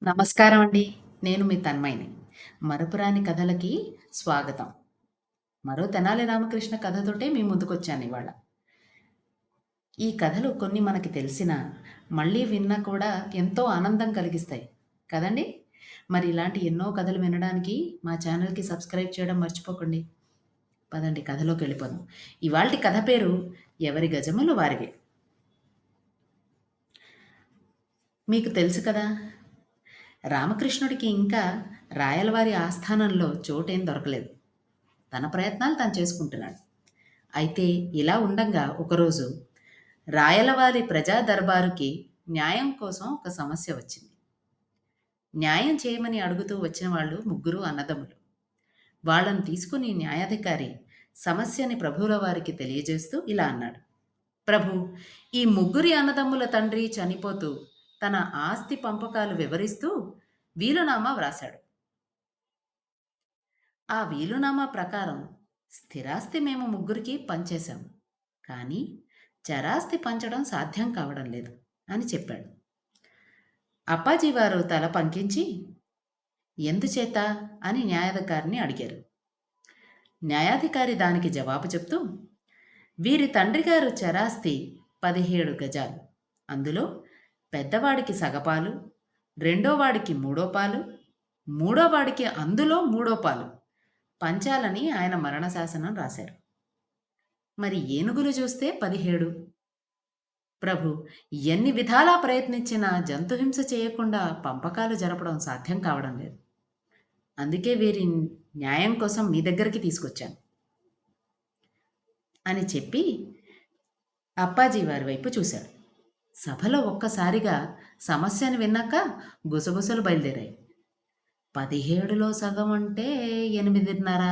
నమస్కారం అండి. నేను మీ తన్మయిని. మరపురాని కథలకి స్వాగతం. మరో తెనాలి రామకృష్ణ కథతోటే మీ ముందుకొచ్చానివాళ. ఈ కథలు కొన్ని మనకి తెలిసినా, మళ్ళీ విన్నా కూడా ఎంతో ఆనందం కలిగిస్తాయి. కదండీ! మరి ఇలాంటి ఎన్నో కథలు వినడానికి మా ఛానల్‌కి సబ్స్క్రైబ్ చేయడం మర్చిపోకండి. పదండి కథలోకెళ్ళిపోదాం. ఇవాల్టి కథ పేరు 'ఎవరి గజములు వారివే'. మీకు తెలుసు కదా! రామకృష్ణుడికి ఇంకా రాయలవారి ఆస్థానంలో చోటేం దొరకలేదు. తన ప్రయత్నాలు తను చేసుకుంటున్నాడు. అయితే ఇలా ఉండంగా ఒకరోజు రాయలవారి ప్రజా దర్బారుకి న్యాయం కోసం ఒక సమస్య వచ్చింది. న్యాయం చేయమని అడుగుతూ వచ్చిన వాళ్ళు ముగ్గురు అన్నదమ్ములు. వాళ్ళను తీసుకుని న్యాయాధికారి సమస్యని ప్రభువుల వారికి తెలియజేస్తూ ఇలా అన్నాడు. ప్రభు, ఈ ముగ్గురి అన్నదమ్ముల తండ్రి చనిపోతూ తన ఆస్తి పంపకాలు వివరిస్తూ వీలునామా వ్రాశాడు. ఆ వీలునామా ప్రకారం స్థిరాస్తి మేము ముగ్గురికి పంచేశాం. కానీ చరాస్తి పంచడం సాధ్యం కావడం లేదు అని చెప్పాడు. అప్పాజీవారు తల పంకించి ఎందుచేత అని న్యాయాధికారిని అడిగారు. న్యాయాధికారి దానికి జవాబు చెప్తూ వీరి తండ్రిగారు చరాస్తి 17 గజాలు. అందులో పెద్దవాడికి సగపాలు, రెండోవాడికి మూడోపాలు, మూడోవాడికి అందులో మూడోపాలు పంచాలని ఆయన మరణశాసనం రాశారు. మరి ఏనుగులు చూస్తే 17. ప్రభు, ఎన్ని విధాలా ప్రయత్నించినా జంతుహింస చేయకుండా పంపకాలు జరపడం సాధ్యం కావడం లేదు. అందుకే వీరి న్యాయం కోసం మీ దగ్గరికి తీసుకొచ్చాను అని చెప్పి అప్పాజీ వారి వైపు చూశాడు. సభలో ఒక్కసారిగా సమస్యను విన్నాక గుసగుసలు బయలుదేరాయి. 17లో సగం అంటే 8.5.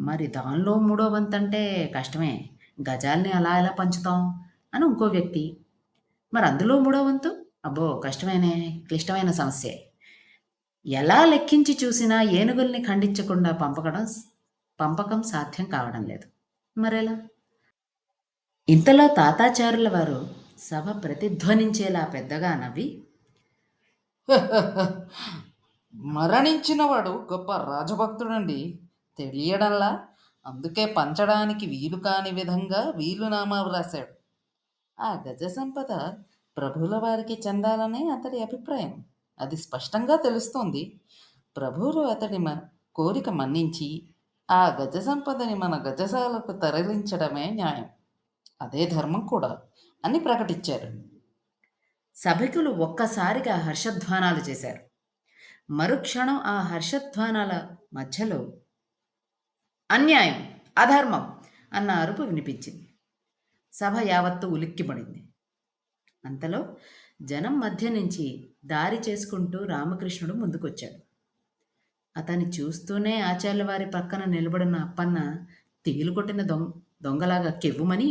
మరి దానిలో మూడో వంతంటే కష్టమే. గజాల్ని అలా ఎలా పంచుతాం అని ఇంకో వ్యక్తి. మరి అందులో మూడో వంతు? అబ్బో! కష్టమేనే, క్లిష్టమైన సమస్యే. ఎలా లెక్కించి చూసినా ఏనుగుల్ని ఖండించకుండా పంపకం సాధ్యం కావడం లేదు. మరెలా? ఇంతలో తాతాచారుల వారు సభ ప్రతిధ్వనించేలా పెద్దగా నవ్వి మరణించినవాడు గొప్ప రాజభక్తుడండి, తెలియడంలా. అందుకే పంచడానికి వీలు కాని విధంగా వీలునామా వ్రాశాడు. ఆ గజ సంపద ప్రభువుల వారికి చెందాలనే అతడి అభిప్రాయం. అది స్పష్టంగా తెలుస్తోంది. ప్రభువులు అతడి కోరిక మన్నించి ఆ గజ సంపదని మన గజశాలకు తరలించడమే న్యాయం, అదే ధర్మం కూడా అని ప్రకటించారు. సభికులు ఒక్కసారిగా హర్షధ్వానాలు చేశారు. మరుక్షణం ఆ హర్షధ్వానాల మధ్యలో అన్యాయం, అధర్మం అన్న అరుపు వినిపించింది. సభ యావత్తు ఉలిక్కిపడింది. అంతలో జనం మధ్య నుంచి దారి చేసుకుంటూ రామకృష్ణుడు ముందుకొచ్చాడు. అతన్ని చూస్తూనే ఆచార్యుల వారి పక్కన నిలబడిన అప్పన్న తిగిలు కొట్టిన దొంగలాగా కెవ్వుమని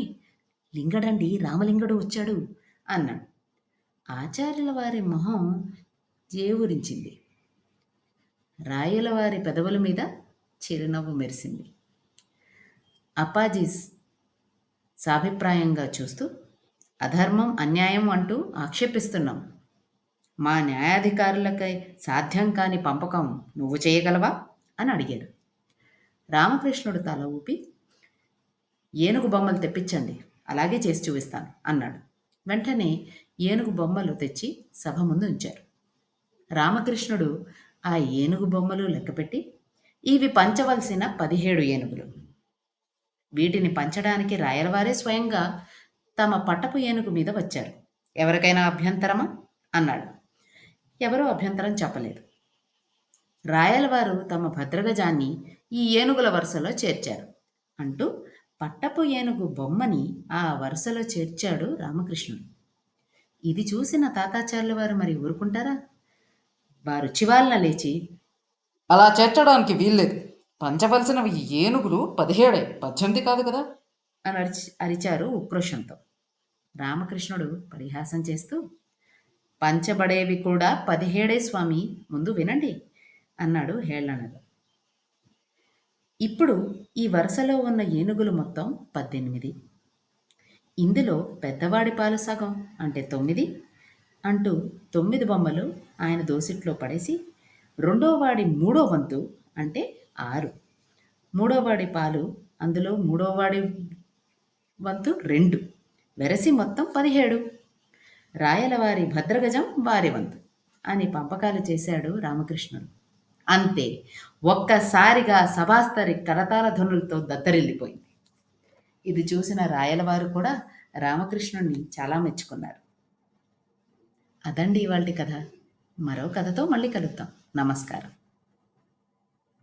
లింగడండి, రామలింగడు వచ్చాడు అన్నాడు. ఆచార్యుల వారి మొహం జేవురించింది. రాయల వారి పెదవుల మీద చిరునవ్వు మెరిసింది. అప్పాజీ సాభిప్రాయంగా చూస్తూ అధర్మం, అన్యాయం అంటూ ఆక్షేపిస్తున్నాం. మా న్యాయాధికారులకై సాధ్యం కాని పంపకం నువ్వు చేయగలవా అని అడిగాడు. రామకృష్ణుడు తల ఊపి ఏనుగు బొమ్మలు తెప్పించండి, అలాగే చేసి చూపిస్తాను అన్నాడు. వెంటనే ఏనుగు బొమ్మలు తెచ్చి సభ ముందు ఉంచారు. రామకృష్ణుడు ఆ ఏనుగు బొమ్మలు లెక్కపెట్టి ఇవి పంచవలసిన 17 ఏనుగులు. వీటిని పంచడానికి రాయలవారే స్వయంగా తమ పట్టపు ఏనుగు మీద వచ్చారు. ఎవరికైనా అభ్యంతరమా అన్నాడు. ఎవరూ అభ్యంతరం చెప్పలేదు. రాయలవారు తమ భద్రగజాన్ని ఈ ఏనుగుల వరుసలో చేర్చారు అంటూ పట్టపు ఏనుగు బొమ్మని ఆ వరుసలో చేర్చాడు రామకృష్ణుడు. ఇది చూసిన తాతాచార్యుల వారు మరి ఊరుకుంటారా? వారు చివాలన లేచి అలా చేర్చడానికి వీల్లేదు. పంచవలసినవి ఏనుగులు 17, 18 కాదు కదా అని అరిచారు ఉక్రోషంతో. రామకృష్ణుడు పరిహాసం చేస్తూ పంచబడేవి కూడా 17 స్వామి, ముందు వినండి అన్నాడు హేళనగా. ఇప్పుడు ఈ వరుసలో ఉన్న ఏనుగులు మొత్తం 18. ఇందులో పెద్దవాడి పాలు సగం అంటే 9 అంటూ 9 బొమ్మలు ఆయన దోసిట్లో పడేసి రెండోవాడి మూడో వంతు అంటే 6, మూడోవాడి పాలు అందులో మూడోవాడి వంతు 2, వెరసి మొత్తం 17. రాయలవారి భద్రగజం వారి వంతు అని పంపకాలు చేశాడు రామకృష్ణుడు. అంతే, ఒక్కసారిగా సభాస్తరి కరతాళ ధ్వనులతో దద్దరిల్లిపోయింది. ఇది చూసిన రాయలవారు కూడా రామకృష్ణుణ్ణి చాలా మెచ్చుకున్నారు. అదండి ఇవాల్టి కథ. మరో కథతో మళ్ళీ కలుద్దాం. నమస్కారం.